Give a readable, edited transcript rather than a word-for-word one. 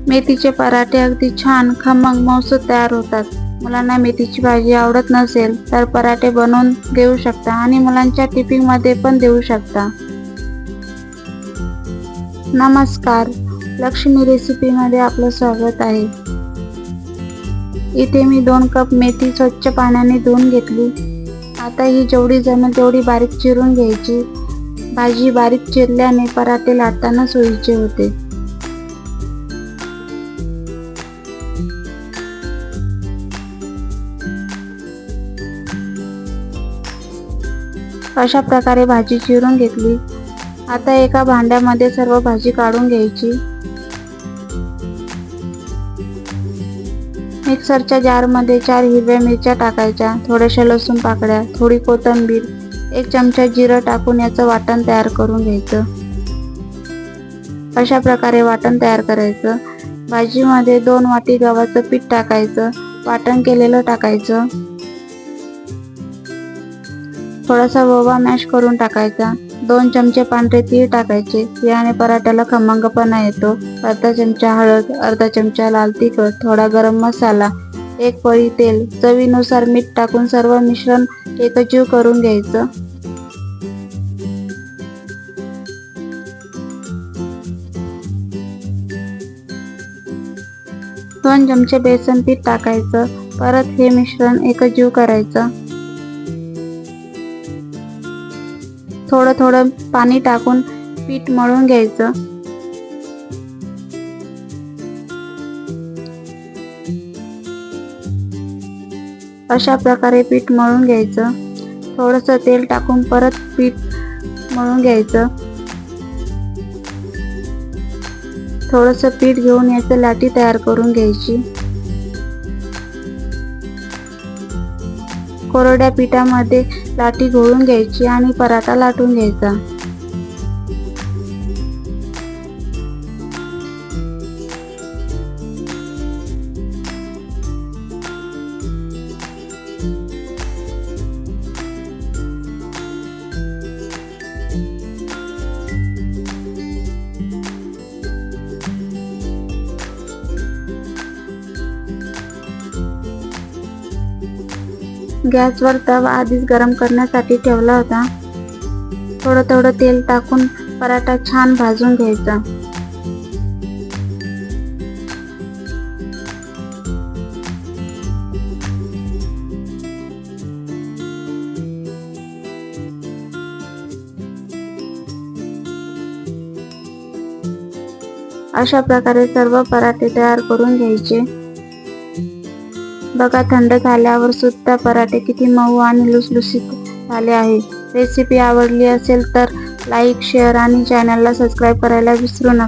मेथीचे पराठे अगदी छान खमंग मऊसूत तयार होतात. मुलांना मेथीची भाजी आवडत नसेल तर पराठे बनवून देऊ शकता आणि मुलांच्या टिफिनमध्ये पण देऊ शकता. नमस्कार, लक्ष्मी रेसिपीमध्ये आपलं स्वागत आहे. इथे मी 2 कप मेथी स्वच्छ पाण्याने धुवून घेतली. आता ही जेवढी जमेल तेवढी बारीक चिरून घ्यायची. भाजी बारीक चिरल्याने पराठे लाटताना सोयीचे होते. अशा प्रकारे भाजी चिरून घेतली. आता एका भांड्यामध्ये सर्व भाजी काढून घ्यायची. मिक्सरच्या जारमध्ये 4 हिरव्या मिरच्या टाकायच्या, थोड्याशा लसूण पाकळ्या, थोडी कोथिंबीर, 1 चमचा जिरं टाकून याचं वाटण तयार करून घ्यायचं. अशा प्रकारे वाटण तयार करायचं. भाजीमध्ये 2 वाटी गव्हाचं पीठ टाकायचं, वाटण केलेलं टाकायचं. थोडासा ओवा मॅश करून टाकायचा. 2 चमचे पांढरे तीळ टाकायचे, याने पराठ्याला खमंगपणा येतो. अर्धा चमचा हळद, अर्धा चमचा लाल तिखट, थोडा गरम मसाला, 1 पळी तेल, चवीनुसार मीठ टाकून सर्व मिश्रण एकजीव करून घ्यायचं. दोन चमचे बेसन पीठ टाकायचं. परत हे मिश्रण एकजीव करायचं. थोडं थोडं पाणी टाकून पीठ मळून घ्यायचं. अशा प्रकारे पीठ मळून घ्यायचं. थोडंसं तेल टाकून परत पीठ मळून घ्यायचं. थोडंसं पीठ घेऊन याचं लाटी तयार करून घ्यायची. कोरड्या पिठामध्ये लाटी घोळून घ्यायची आणि पराठा लाटून घ्यायचा. गॅसवर तवा आधीच गरम करण्यासाठी ठेवला होता. थोडं थोडं तेल टाकून पराठा छान भाजून घ्यायचा. अशा प्रकारे सर्व पराठे तयार करून घ्यायचे. बघा, थंड झाल्यावर सुद्धा पराठे किती मऊ आणि लुसलुसीत झाले आहे. रेसिपी आवडली असेल तर लाईक, शेअर आणि चॅनलला सबस्क्राईब करायला विसरू नका.